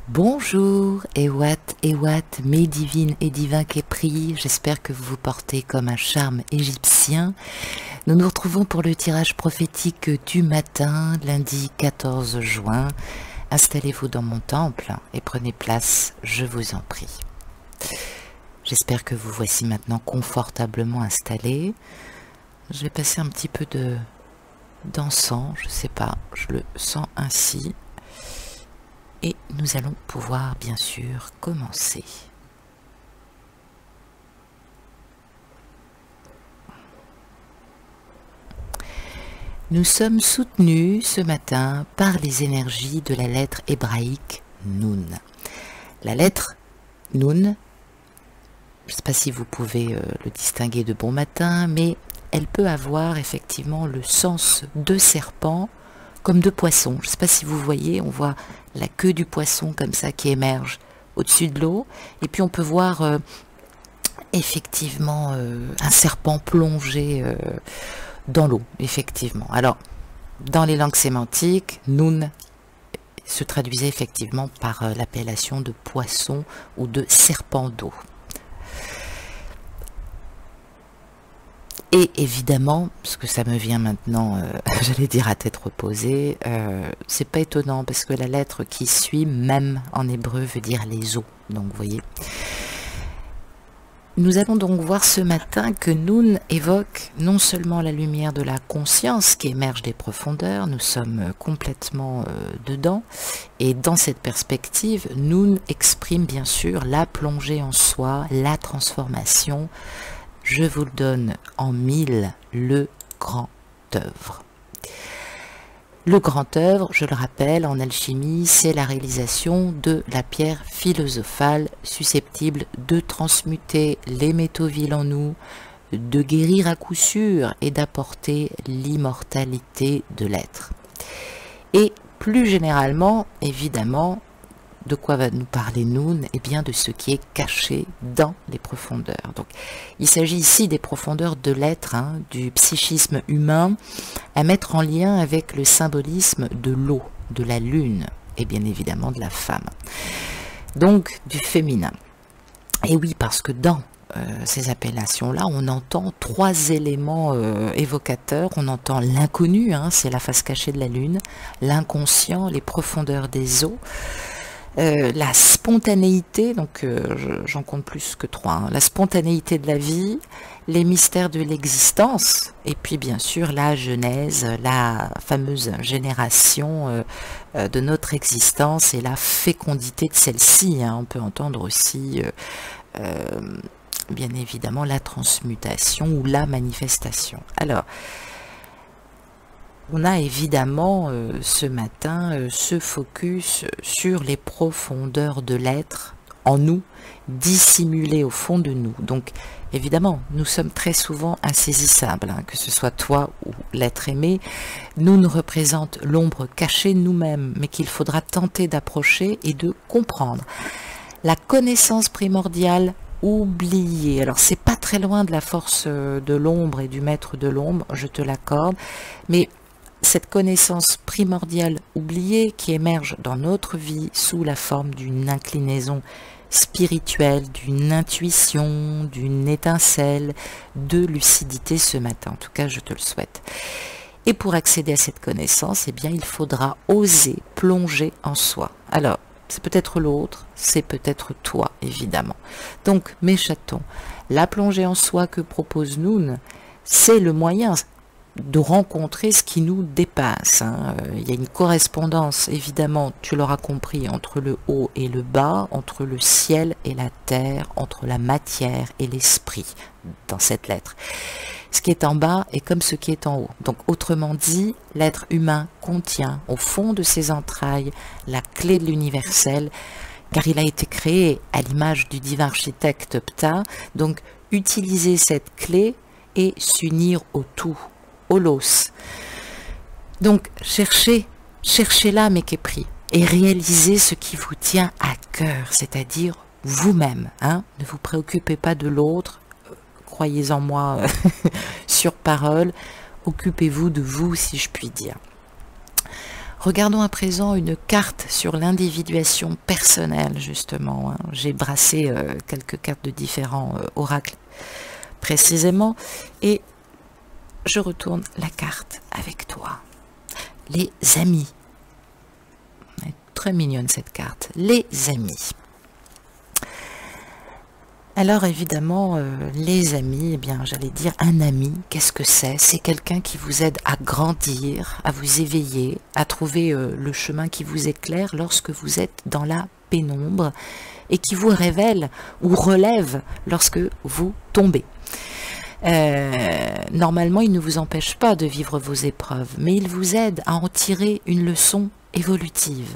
Bonjour, Ewat, mes divines et divins Képris, j'espère que vous vous portez comme un charme égyptien. Nous nous retrouvons pour le tirage prophétique du matin, lundi 14 juin. Installez-vous dans mon temple et prenez place, je vous en prie. J'espère que vous voici maintenant confortablement installés. Je vais passer un petit peu d'encens, je sais pas, je le sens ainsi. Et nous allons pouvoir bien sûr commencer. Nous sommes soutenus ce matin par les énergies de la lettre hébraïque Nun. La lettre Nun, je ne sais pas si vous pouvez le distinguer de bon matin, mais elle peut avoir effectivement le sens de serpent comme de poisson. Je ne sais pas si vous voyez, on voit la queue du poisson comme ça qui émerge au-dessus de l'eau. Et puis on peut voir effectivement un serpent plongé dans l'eau, effectivement. Alors, dans les langues sémantiques, Nun se traduisait effectivement par l'appellation de poisson ou de serpent d'eau. Et évidemment, parce que ça me vient maintenant, j'allais dire à tête reposée, c'est pas étonnant parce que la lettre qui suit, même en hébreu, veut dire les eaux. Donc vous voyez. Nous allons donc voir ce matin que Nun évoque non seulement la lumière de la conscience qui émerge des profondeurs, nous sommes complètement dedans, et dans cette perspective, Nun exprime bien sûr la plongée en soi, la transformation. Je vous le donne en 1000, le grand œuvre. Le grand œuvre, je le rappelle, en alchimie, c'est la réalisation de la pierre philosophale susceptible de transmuter les métaux vils en nous, de guérir à coup sûr et d'apporter l'immortalité de l'être. Et plus généralement, évidemment, de quoi va nous parler Nun? Eh bien de ce qui est caché dans les profondeurs. Donc, il s'agit ici des profondeurs de l'être, du psychisme humain, à mettre en lien avec le symbolisme de l'eau, de la lune, et bien évidemment de la femme. Donc, du féminin. Et oui, parce que dans ces appellations-là, on entend trois éléments évocateurs. On entend l'inconnu, c'est la face cachée de la lune, l'inconscient, les profondeurs des eaux, la spontanéité, donc j'en compte plus que trois, la spontanéité de la vie, les mystères de l'existence, et puis bien sûr la genèse, la fameuse génération de notre existence et la fécondité de celle-ci. On peut entendre aussi bien évidemment la transmutation ou la manifestation. Alors, on a évidemment ce matin ce focus sur les profondeurs de l'être en nous, dissimulées au fond de nous. Donc évidemment, nous sommes très souvent insaisissables, que ce soit toi ou l'être aimé. Nous représente l'ombre cachée de nous-mêmes, mais qu'il faudra tenter d'approcher et de comprendre. La connaissance primordiale oubliée. Alors c'est pas très loin de la force de l'ombre et du maître de l'ombre, je te l'accorde, mais cette connaissance primordiale oubliée qui émerge dans notre vie sous la forme d'une inclinaison spirituelle, d'une intuition, d'une étincelle, de lucidité ce matin. En tout cas, je te le souhaite. Et pour accéder à cette connaissance, eh bien, il faudra oser plonger en soi. Alors, c'est peut-être l'autre, c'est peut-être toi, évidemment. Donc, mes chatons, la plongée en soi que propose Nun, c'est le moyen de rencontrer ce qui nous dépasse. Il y a une correspondance, évidemment, tu l'auras compris, entre le haut et le bas, entre le ciel et la terre, entre la matière et l'esprit, dans cette lettre. Ce qui est en bas est comme ce qui est en haut. Donc, autrement dit, l'être humain contient, au fond de ses entrailles, la clé de l'universel, car il a été créé à l'image du divin architecte Ptah. Donc, utiliser cette clé et s'unir au tout, holos. Donc cherchez là mes Képris et réalisez ce qui vous tient à cœur, c'est-à-dire vous-même. Ne vous préoccupez pas de l'autre, croyez en moi sur parole, occupez-vous de vous si je puis dire. Regardons à présent une carte sur l'individuation personnelle, justement. Hein. J'ai brassé quelques cartes de différents oracles précisément, et je retourne la carte avec toi. Les amis. Elle est très mignonne cette carte. Les amis. Alors évidemment, les amis, eh bien, j'allais dire un ami, qu'est-ce que c'est? C'est quelqu'un qui vous aide à grandir, à vous éveiller, à trouver le chemin qui vous éclaire lorsque vous êtes dans la pénombre et qui vous révèle ou relève lorsque vous tombez. Normalement, il ne vous empêche pas de vivre vos épreuves, mais il vous aide à en tirer une leçon évolutive.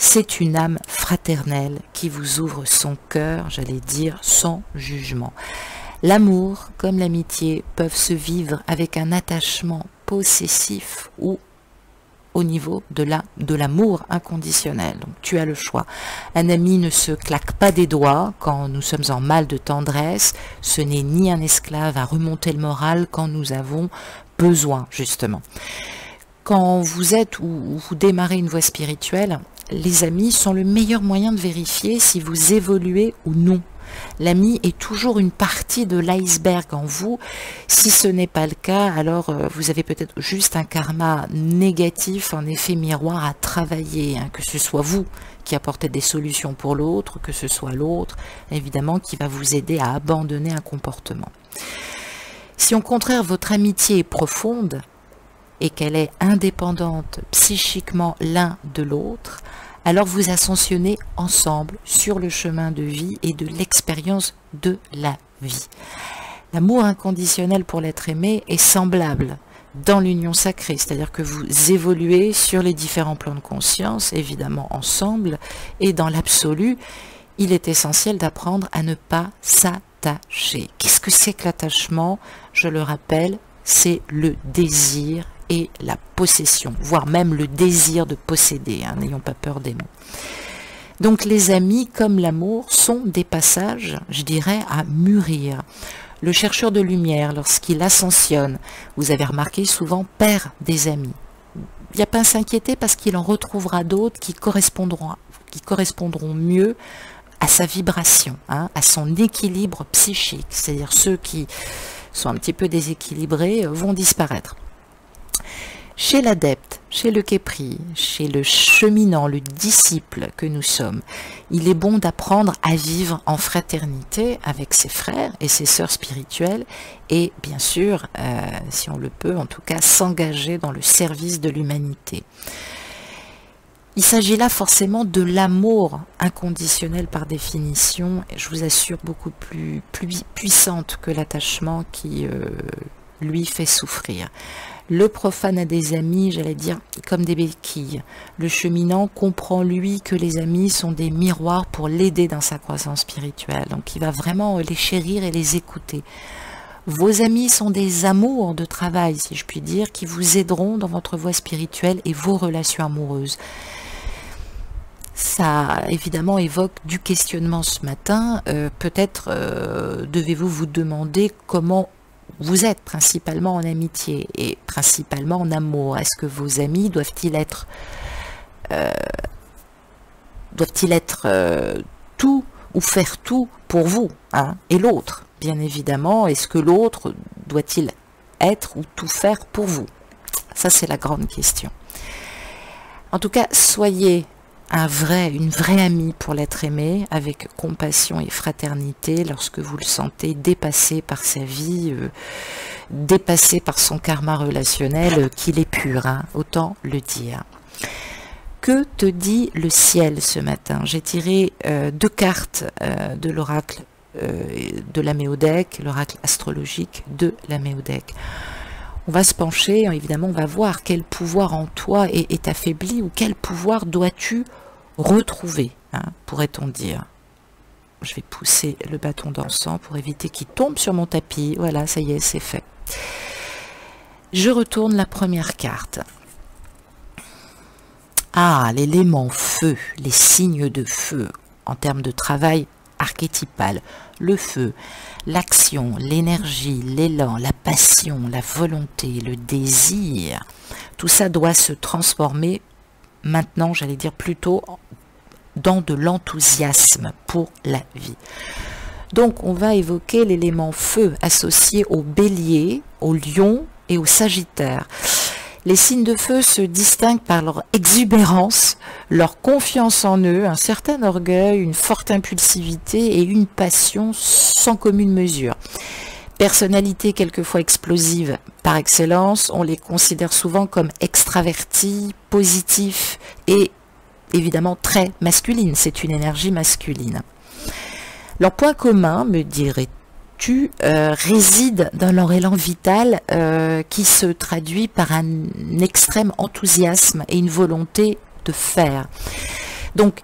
C'est une âme fraternelle qui vous ouvre son cœur, j'allais dire, sans jugement. L'amour, comme l'amitié, peuvent se vivre avec un attachement possessif ou au niveau de l'amour inconditionnel. Donc tu as le choix. Un ami ne se claque pas des doigts quand nous sommes en mal de tendresse. Ce n'est ni un esclave à remonter le moral quand nous avons besoin, justement. Quand vous êtes ou vous démarrez une voie spirituelle, les amis sont le meilleur moyen de vérifier si vous évoluez ou non. L'ami est toujours une partie de l'iceberg en vous. Si ce n'est pas le cas, alors vous avez peut-être juste un karma négatif, un effet miroir à travailler, hein, que ce soit vous qui apportez des solutions pour l'autre, que ce soit l'autre, évidemment, qui va vous aider à abandonner un comportement. Si au contraire votre amitié est profonde et qu'elle est indépendante psychiquement l'un de l'autre, alors vous ascensionnez ensemble sur le chemin de vie et de l'expérience de la vie. L'amour inconditionnel pour l'être aimé est semblable dans l'union sacrée, c'est-à-dire que vous évoluez sur les différents plans de conscience, évidemment ensemble, et dans l'absolu, il est essentiel d'apprendre à ne pas s'attacher. Qu'est-ce que c'est que l'attachement? Je le rappelle, c'est le désir et la possession, voire même le désir de posséder, hein, n'ayons pas peur des mots. Donc les amis, comme l'amour, sont des passages, je dirais, à mûrir. Le chercheur de lumière, lorsqu'il ascensionne, vous avez remarqué, souvent perd des amis. Il n'y a pas à s'inquiéter parce qu'il en retrouvera d'autres qui correspondront mieux à sa vibration, hein, à son équilibre psychique, c'est-à-dire ceux qui sont un petit peu déséquilibrés vont disparaître. Chez l'adepte, chez le képri, chez le cheminant, le disciple que nous sommes, il est bon d'apprendre à vivre en fraternité avec ses frères et ses sœurs spirituelles et bien sûr, si on le peut, en tout cas, s'engager dans le service de l'humanité. Il s'agit là forcément de l'amour inconditionnel par définition, et je vous assure beaucoup plus puissante que l'attachement qui lui fait souffrir. Le profane a des amis, j'allais dire, comme des béquilles. Le cheminant comprend, lui, que les amis sont des miroirs pour l'aider dans sa croissance spirituelle. Donc il va vraiment les chérir et les écouter. Vos amis sont des amours de travail, si je puis dire, qui vous aideront dans votre voie spirituelle et vos relations amoureuses. Ça, évidemment, évoque du questionnement ce matin. Peut-être devez-vous vous demander comment vous êtes principalement en amitié et principalement en amour. Est-ce que vos amis doivent-ils être tout ou faire tout pour vous, hein, et l'autre, bien évidemment. Est-ce que l'autre doit-il être ou tout faire pour vous? Ça, c'est la grande question. En tout cas, soyez une vraie amie pour l'être aimé, avec compassion et fraternité lorsque vous le sentez dépassé par sa vie, dépassé par son karma relationnel, qu'il est pur, hein, autant le dire. Que te dit le ciel ce matin? J'ai tiré 2 cartes de l'oracle de l'Améodec, l'oracle astrologique de l'Améodec. On va se pencher, évidemment, on va voir quel pouvoir en toi est affaibli ou quel pouvoir dois-tu retrouver, hein, pourrait-on dire. Je vais pousser le bâton d'encens pour éviter qu'il tombe sur mon tapis. Voilà, ça y est, c'est fait. Je retourne la première carte. Ah, l'élément feu, les signes de feu en termes de travail archétypal. Le feu, l'action, l'énergie, l'élan, la passion, la volonté, le désir. Tout ça doit se transformer maintenant, j'allais dire plutôt dans de l'enthousiasme pour la vie. Donc on va évoquer l'élément feu associé au bélier, au lion et au sagittaire. Les signes de feu se distinguent par leur exubérance, leur confiance en eux, un certain orgueil, une forte impulsivité et une passion sans commune mesure. Personnalité quelquefois explosive par excellence, on les considère souvent comme extravertis, positifs et évidemment très masculines. C'est une énergie masculine. Leur point commun, me dirais-tu, réside dans leur élan vital qui se traduit par un extrême enthousiasme et une volonté de faire. Donc,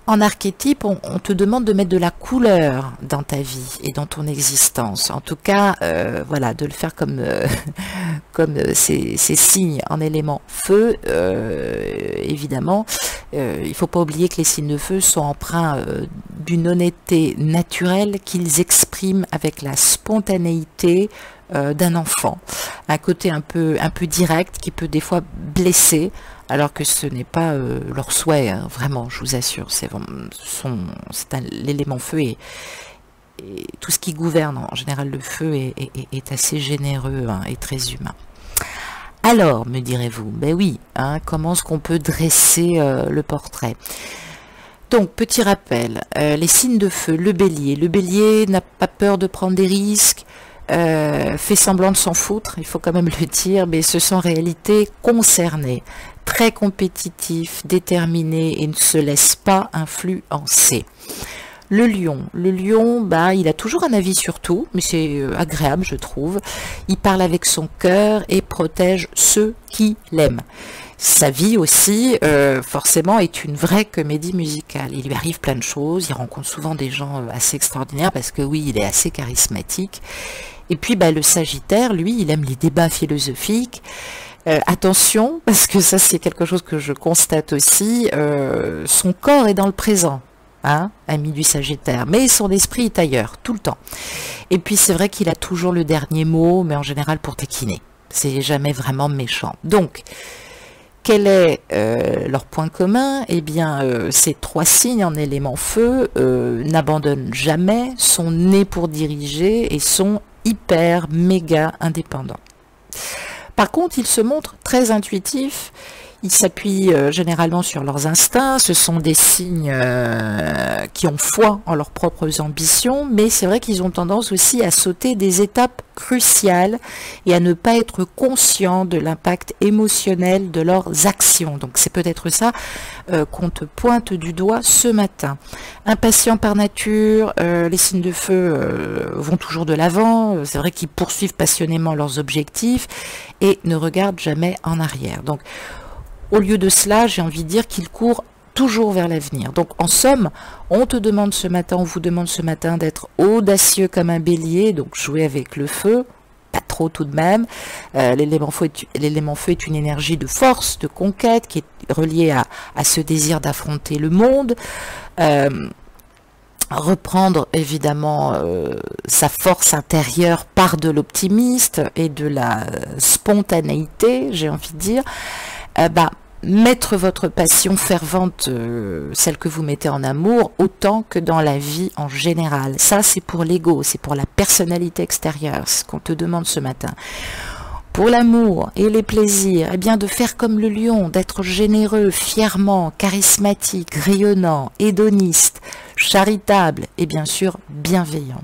en archétype, on te demande de mettre de la couleur dans ta vie et dans ton existence. En tout cas, voilà, de le faire comme, comme ces signes en élément feu. Évidemment, il ne faut pas oublier que les signes de feu sont empreints d'une honnêteté naturelle qu'ils expriment avec la spontanéité d'un enfant. Un côté un peu direct qui peut des fois blesser, alors que ce n'est pas leur souhait, hein, vraiment, je vous assure. L'élément feu et tout ce qui gouverne en général le feu est assez généreux, hein, et très humain. Alors, me direz-vous, ben oui, hein, comment est-ce qu'on peut dresser le portrait? Donc, petit rappel, les signes de feu, le bélier n'a pas peur de prendre des risques, fait semblant de s'en foutre, il faut quand même le dire, mais se sent en réalité concerné, très compétitif, déterminé et ne se laisse pas influencer. Le lion, bah, il a toujours un avis sur tout, mais c'est agréable, je trouve. Il parle avec son cœur et protège ceux qui l'aiment. Sa vie aussi, forcément, est une vraie comédie musicale. Il lui arrive plein de choses, il rencontre souvent des gens assez extraordinaires, parce que oui, il est assez charismatique. Et puis, bah, le Sagittaire, lui, il aime les débats philosophiques. Attention, parce que ça, c'est quelque chose que je constate aussi, son corps est dans le présent. Hein, ami du Sagittaire, mais son esprit est ailleurs, tout le temps. Et puis c'est vrai qu'il a toujours le dernier mot, mais en général pour taquiner. C'est jamais vraiment méchant. Donc, quel est leur point commun? Eh bien, ces trois signes en élément feu n'abandonnent jamais, sont nés pour diriger et sont hyper, méga indépendants. Par contre, ils se montrent très intuitifs. Ils s'appuient généralement sur leurs instincts, ce sont des signes qui ont foi en leurs propres ambitions, mais c'est vrai qu'ils ont tendance aussi à sauter des étapes cruciales et à ne pas être conscients de l'impact émotionnel de leurs actions. Donc c'est peut-être ça qu'on te pointe du doigt ce matin. Impatients par nature, les signes de feu vont toujours de l'avant, c'est vrai qu'ils poursuivent passionnément leurs objectifs et ne regardent jamais en arrière. Donc au lieu de cela, j'ai envie de dire qu'ils courent toujours vers l'avenir. Donc en somme, on te demande ce matin, on vous demande ce matin d'être audacieux comme un bélier, donc jouer avec le feu, pas trop tout de même. L'élément feu est une énergie de force, de conquête, qui est reliée à ce désir d'affronter le monde. Reprendre évidemment sa force intérieure par de l'optimiste et de la spontanéité, j'ai envie de dire. Mettre votre passion fervente, celle que vous mettez en amour, autant que dans la vie en général. Ça, c'est pour l'ego, c'est pour la personnalité extérieure, c'est ce qu'on te demande ce matin. Pour l'amour et les plaisirs, eh bien de faire comme le lion, d'être généreux, fièrement, charismatique, rayonnant, hédoniste, charitable et bien sûr bienveillant.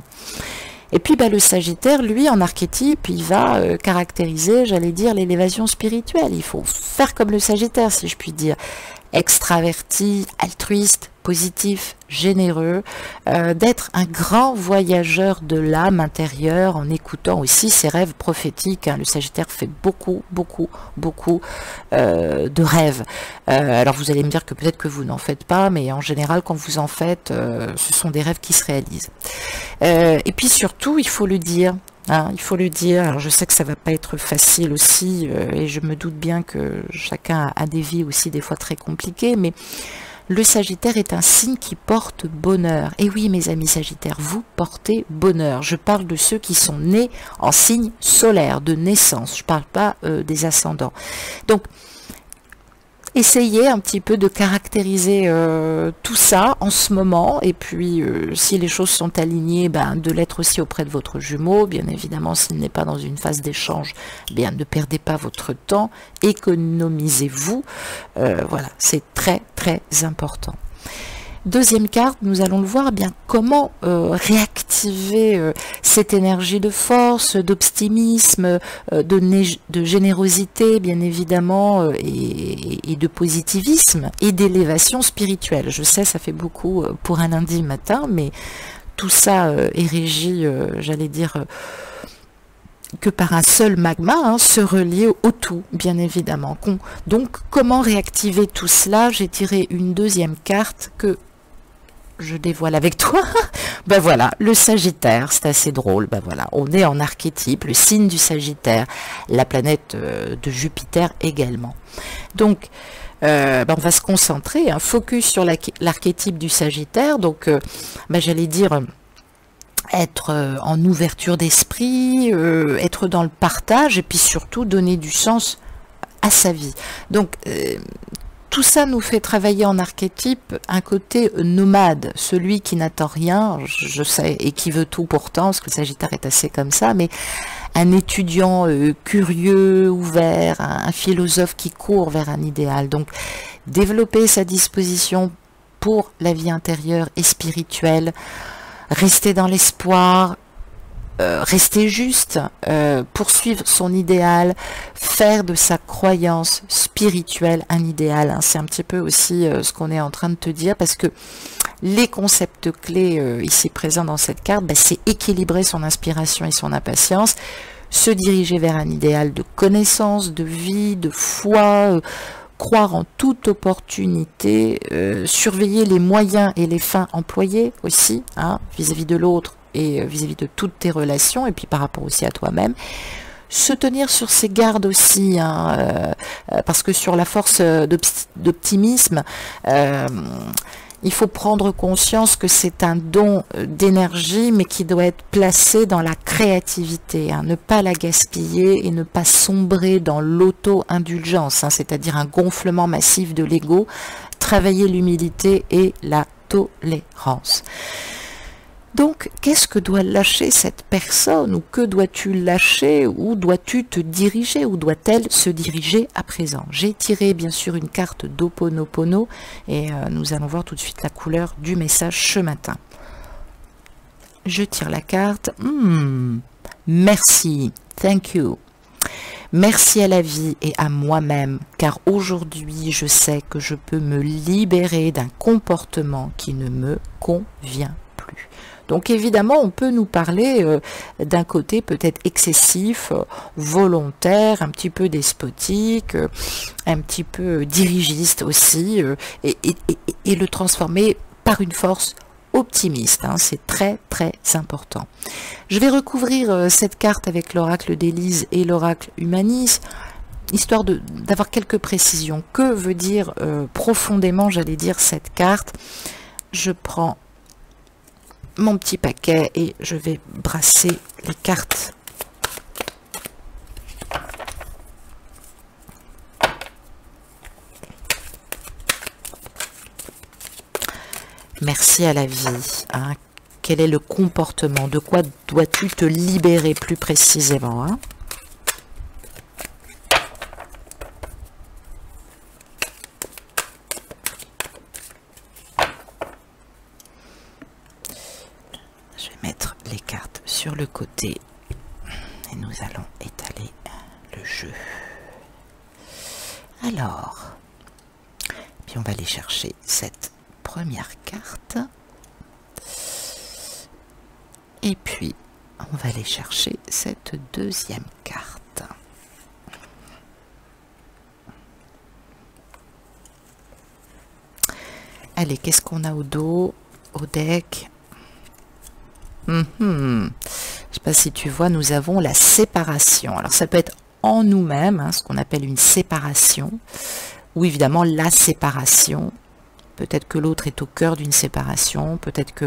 Et puis le Sagittaire, lui, en archétype, il va caractériser, j'allais dire, l'élévation spirituelle. Il faut faire comme le Sagittaire, si je puis dire. Extraverti, altruiste, positif, généreux, d'être un grand voyageur de l'âme intérieure en écoutant aussi ses rêves prophétiques. Hein. Le Sagittaire fait beaucoup de rêves. Alors vous allez me dire que peut-être que vous n'en faites pas, mais en général quand vous en faites, ce sont des rêves qui se réalisent. Et puis surtout, il faut le dire. Hein, il faut le dire. Alors je sais que ça va pas être facile aussi, et je me doute bien que chacun a des vies aussi des fois très compliquées, mais le Sagittaire est un signe qui porte bonheur. Et oui, mes amis Sagittaires, vous portez bonheur. Je parle de ceux qui sont nés en signe solaire, de naissance. Je parle pas des ascendants. Donc, essayez un petit peu de caractériser tout ça en ce moment, et puis si les choses sont alignées, ben, de l'être aussi auprès de votre jumeau. Bien évidemment, s'il n'est pas dans une phase d'échange, bien ne perdez pas votre temps, économisez-vous. Voilà, c'est très très important. Deuxième carte, nous allons le voir, bien comment réactiver cette énergie de force, d'optimisme, de générosité, bien évidemment, et de positivisme et d'élévation spirituelle. Je sais, ça fait beaucoup pour un lundi matin, mais tout ça est régi, j'allais dire, que par un seul magma, hein, se relier au tout, bien évidemment. Donc, comment réactiver tout cela? J'ai tiré une deuxième carte que je dévoile avec toi. Ben voilà, le Sagittaire, c'est assez drôle. Ben voilà, on est en archétype, le signe du Sagittaire, la planète de Jupiter également. Donc, ben on va se concentrer, un focus sur l'archétype du Sagittaire. Donc, ben j'allais dire être en ouverture d'esprit, être dans le partage, et puis surtout donner du sens à sa vie. Donc, tout ça nous fait travailler en archétype un côté nomade, celui qui n'attend rien, je sais, et qui veut tout pourtant, parce que le Sagittaire est assez comme ça, mais un étudiant curieux, ouvert, un philosophe qui court vers un idéal. Donc, développer sa disposition pour la vie intérieure et spirituelle, rester dans l'espoir, rester juste, poursuivre son idéal, faire de sa croyance spirituelle un idéal. Hein. C'est un petit peu aussi ce qu'on est en train de te dire, parce que les concepts clés ici présents dans cette carte, ben, c'est équilibrer son inspiration et son impatience, se diriger vers un idéal de connaissance, de vie, de foi, croire en toute opportunité, surveiller les moyens et les fins employés aussi, hein, vis-à-vis de l'autre, et vis-à-vis de toutes tes relations, et puis par rapport aussi à toi-même. Se tenir sur ses gardes aussi, hein, parce que sur la force d'optimisme, il faut prendre conscience que c'est un don d'énergie, mais qui doit être placé dans la créativité, hein, ne pas la gaspiller et ne pas sombrer dans l'auto-indulgence, hein, c'est-à-dire un gonflement massif de l'ego, travailler l'humilité et la tolérance. Donc, qu'est-ce que doit lâcher cette personne, ou que dois-tu lâcher, ou dois-tu te diriger, ou doit-elle se diriger à présent? J'ai tiré bien sûr une carte d'Ho'oponopono, et nous allons voir tout de suite la couleur du message ce matin. Je tire la carte. Merci, thank you. Merci à la vie et à moi-même, car aujourd'hui je sais que je peux me libérer d'un comportement qui ne me convient plus. Donc évidemment, on peut nous parler d'un côté peut-être excessif, volontaire, un petit peu despotique, un petit peu dirigiste aussi, et le transformer par une force optimiste, hein, c'est très très important. Je vais recouvrir cette carte avec l'oracle d'Élise et l'oracle Humanis, histoire d'avoir quelques précisions. Que veut dire profondément, j'allais dire, cette carte? Je prends mon petit paquet et je vais brasser les cartes. Merci à la vie. Hein. Quel est le comportement? De quoi dois-tu te libérer plus précisément, hein? Je vais mettre les cartes sur le côté et nous allons étaler le jeu. Alors, puis on va aller chercher cette première carte. Et puis, on va aller chercher cette deuxième carte. Allez, qu'est-ce qu'on a au dos, au deck? Je ne sais pas si tu vois, nous avons la séparation. Alors, ça peut être en nous-mêmes, hein, ce qu'on appelle une séparation, ou évidemment la séparation. Peut-être que l'autre est au cœur d'une séparation, peut-être que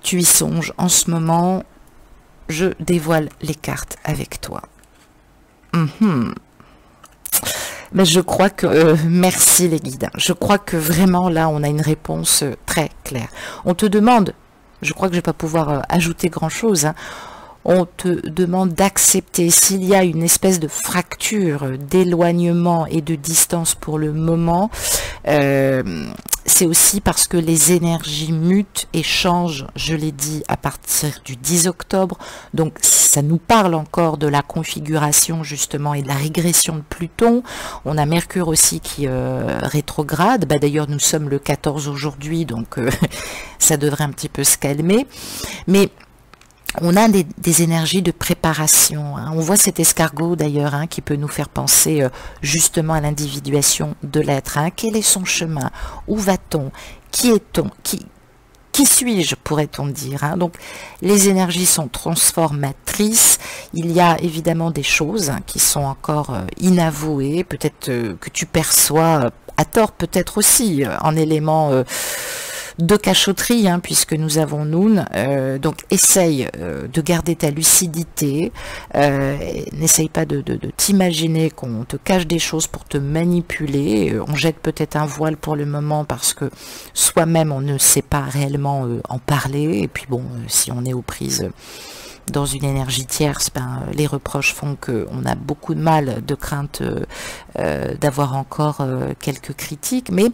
tu y songes en ce moment. Je dévoile les cartes avec toi. Mais je crois que, merci les guides, je crois que vraiment là, on a une réponse très claire. On te demande, je crois que je vais pas pouvoir ajouter grand-chose, hein, on te demande d'accepter s'il y a une espèce de fracture, d'éloignement et de distance pour le moment. C'est aussi parce que les énergies mutent et changent, je l'ai dit, à partir du 10 octobre. Donc ça nous parle encore de la configuration justement et de la régression de Pluton. On a Mercure aussi qui rétrograde. Bah, d'ailleurs, nous sommes le 14 aujourd'hui, donc ça devrait un petit peu se calmer. Mais on a des énergies de préparation, hein. On voit cet escargot d'ailleurs, hein, qui peut nous faire penser justement à l'individuation de l'être, hein. Quel est son chemin? Où va-t-on? Qui est-on? Qui suis-je, pourrait-on dire, hein. Donc les énergies sont transformatrices. Il y a évidemment des choses, hein, qui sont encore inavouées, peut-être que tu perçois à tort, peut-être aussi en éléments de cachotterie, hein, puisque nous avons Noun, donc essaye de garder ta lucidité, n'essaye pas de t'imaginer qu'on te cache des choses pour te manipuler, on jette peut-être un voile pour le moment parce que soi-même on ne sait pas réellement en parler, et puis bon, si on est aux prises dans une énergie tierce, ben, les reproches font qu'on a beaucoup de mal, de crainte d'avoir encore quelques critiques, mais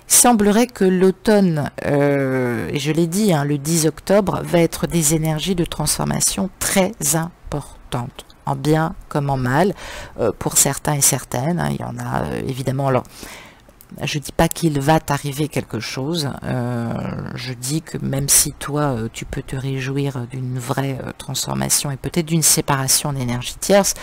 il semblerait que l'automne, et je l'ai dit, hein, le 10 octobre, va être des énergies de transformation très importantes, en bien comme en mal, pour certains et certaines, hein, il y en a évidemment. Alors, je dis pas qu'il va t'arriver quelque chose, je dis que même si toi, tu peux te réjouir d'une vraie transformation et peut-être d'une séparation d'énergie tierce,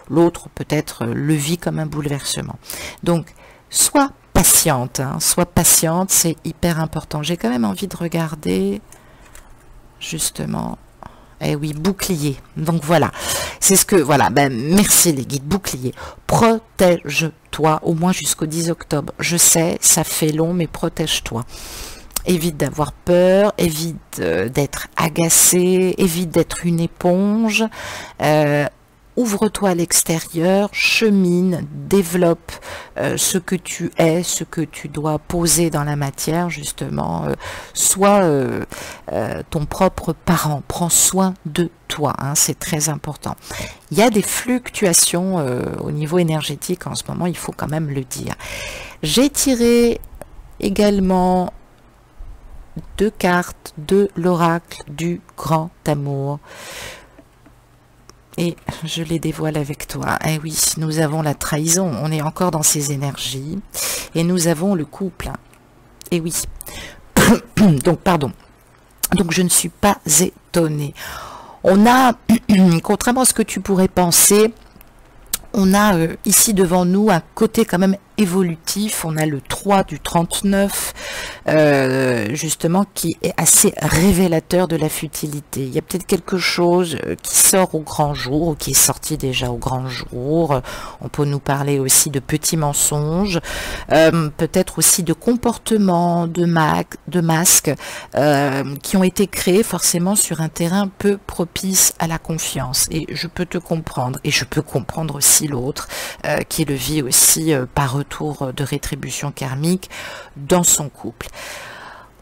l'autre peut-être le vit comme un bouleversement. Donc, sois patiente, hein, sois patiente, c'est hyper important. J'ai quand même envie de regarder, justement, eh oui, bouclier. Donc voilà, c'est ce que, voilà, ben merci les guides, bouclier. Protège-toi, au moins jusqu'au 10 octobre. Je sais, ça fait long, mais protège-toi. Évite d'avoir peur, évite d'être agacé, évite d'être une éponge. Ouvre-toi à l'extérieur, chemine, développe ce que tu es, ce que tu dois poser dans la matière, justement. Sois ton propre parent, prends soin de toi, hein, c'est très important. Il y a des fluctuations au niveau énergétique en ce moment, il faut quand même le dire. J'ai tiré également 2 cartes de l'oracle du grand amour. Et je les dévoile avec toi. Eh oui, nous avons la trahison, on est encore dans ces énergies. Et nous avons le couple. Eh oui. Donc, pardon. Donc, je ne suis pas étonnée. On a, contrairement à ce que tu pourrais penser, on a ici devant nous un côté quand même évolutif. On a le 3 du 39, justement, qui est assez révélateur de la futilité. Il y a peut-être quelque chose qui sort au grand jour, ou qui est sorti déjà au grand jour. On peut nous parler aussi de petits mensonges, peut-être aussi de comportements, de masques, qui ont été créés forcément sur un terrain peu propice à la confiance. Et je peux te comprendre, et je peux comprendre aussi l'autre, qui le vit aussi par retour de rétribution karmique dans son couple.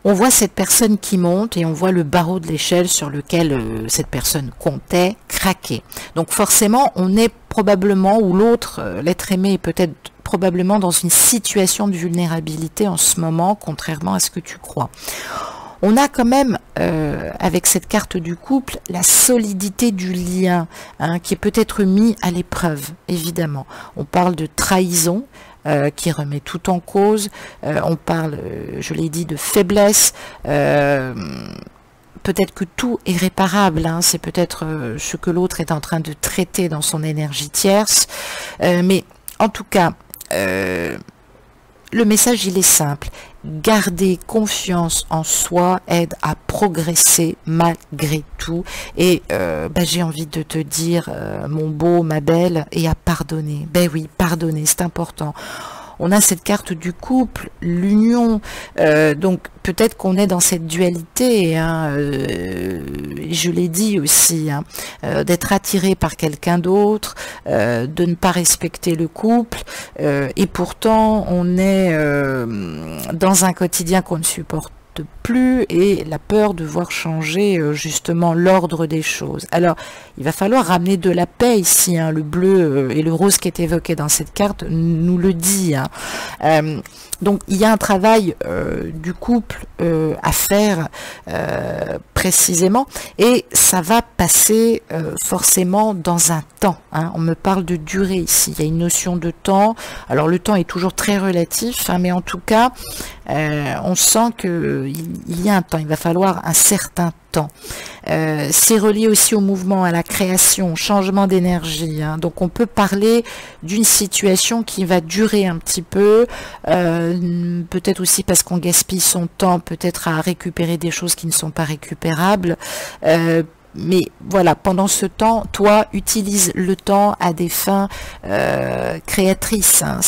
On voit cette personne qui monte et on voit le barreau de l'échelle sur lequel cette personne comptait craquer. Donc forcément, on est probablement, ou l'autre, l'être aimé est peut-être probablement dans une situation de vulnérabilité en ce moment, contrairement à ce que tu crois. On a quand même, avec cette carte du couple, la solidité du lien, hein, qui est peut-être mis à l'épreuve, évidemment. On parle de trahison, qui remet tout en cause. On parle, je l'ai dit, de faiblesse. Peut-être que tout est réparable, hein, c'est peut-être ce que l'autre est en train de traiter dans son énergie tierce. Mais en tout cas, le message, il est simple. Garder confiance en soi aide à progresser malgré tout. Et j'ai envie de te dire, mon beau, ma belle, et à pardonner. Ben oui, pardonner, c'est important. on a cette carte du couple, l'union, donc peut-être qu'on est dans cette dualité, hein, je l'ai dit aussi, hein, d'être attiré par quelqu'un d'autre, de ne pas respecter le couple, et pourtant on est dans un quotidien qu'on ne supporte plus et la peur de voir changer justement l'ordre des choses. Alors il va falloir ramener de la paix ici, hein, le bleu et le rose qui est évoqué dans cette carte nous le dit, hein. Donc il y a un travail du couple à faire précisément, et ça va passer forcément dans un temps, hein. On me parle de durée ici, il y a une notion de temps. Alors le temps est toujours très relatif, hein, mais en tout cas on sent que il y a un temps, il va falloir un certain temps. C'est relié aussi au mouvement, à la création, au changement d'énergie, hein. Donc on peut parler d'une situation qui va durer un petit peu, peut-être aussi parce qu'on gaspille son temps, peut-être à récupérer des choses qui ne sont pas récupérables. Mais voilà, pendant ce temps, toi, utilise le temps à des fins créatrices, hein.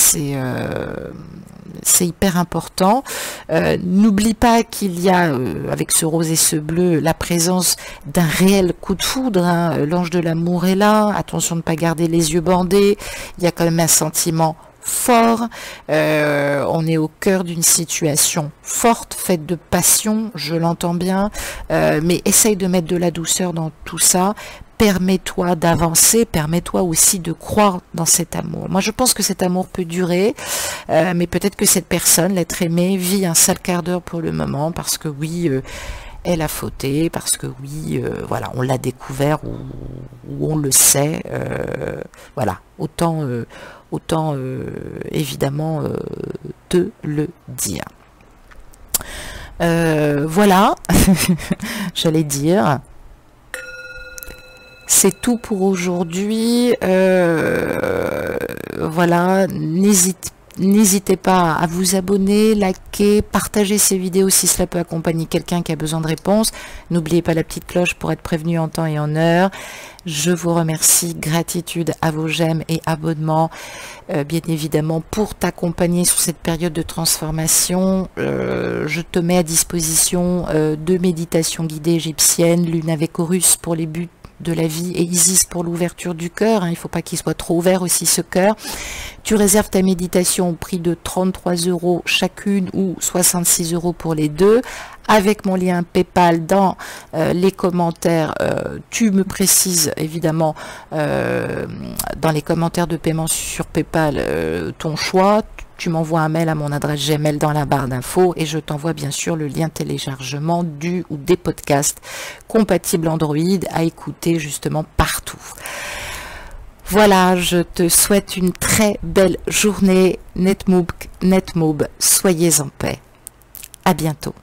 C'est hyper important. N'oublie pas qu'il y a, avec ce rose et ce bleu, la présence d'un réel coup de foudre, hein. L'ange de l'amour est là. Attention de ne pas garder les yeux bandés. Il y a quand même un sentiment fort, on est au cœur d'une situation forte, faite de passion, je l'entends bien, mais essaye de mettre de la douceur dans tout ça. Permets-toi d'avancer, permets-toi aussi de croire dans cet amour. Moi je pense que cet amour peut durer, mais peut-être que cette personne, l'être aimé, vit un sale quart d'heure pour le moment, parce que oui, elle a fauté, parce que oui, voilà, on l'a découvert ou on le sait, voilà, autant évidemment te le dire. Voilà, j'allais dire. C'est tout pour aujourd'hui. Voilà, n'hésitez pas à vous abonner, liker, partager ces vidéos si cela peut accompagner quelqu'un qui a besoin de réponses. N'oubliez pas la petite cloche pour être prévenu en temps et en heure. Je vous remercie, gratitude à vos j'aime et abonnements, bien évidemment, pour t'accompagner sur cette période de transformation. Je te mets à disposition deux méditations guidées égyptiennes, l'une avec Horus pour les buts de la vie et Isis pour l'ouverture du cœur, hein. Il ne faut pas qu'il soit trop ouvert aussi ce cœur. Tu réserves ta méditation au prix de 33 € chacune ou 66 € pour les deux. Avec mon lien PayPal dans les commentaires, tu me précises évidemment dans les commentaires de paiement sur PayPal ton choix. Tu m'envoies un mail à mon adresse Gmail dans la barre d'infos et je t'envoie bien sûr le lien téléchargement du ou des podcasts compatibles Android à écouter justement partout. Voilà, je te souhaite une très belle journée. Netmob, soyez en paix. À bientôt.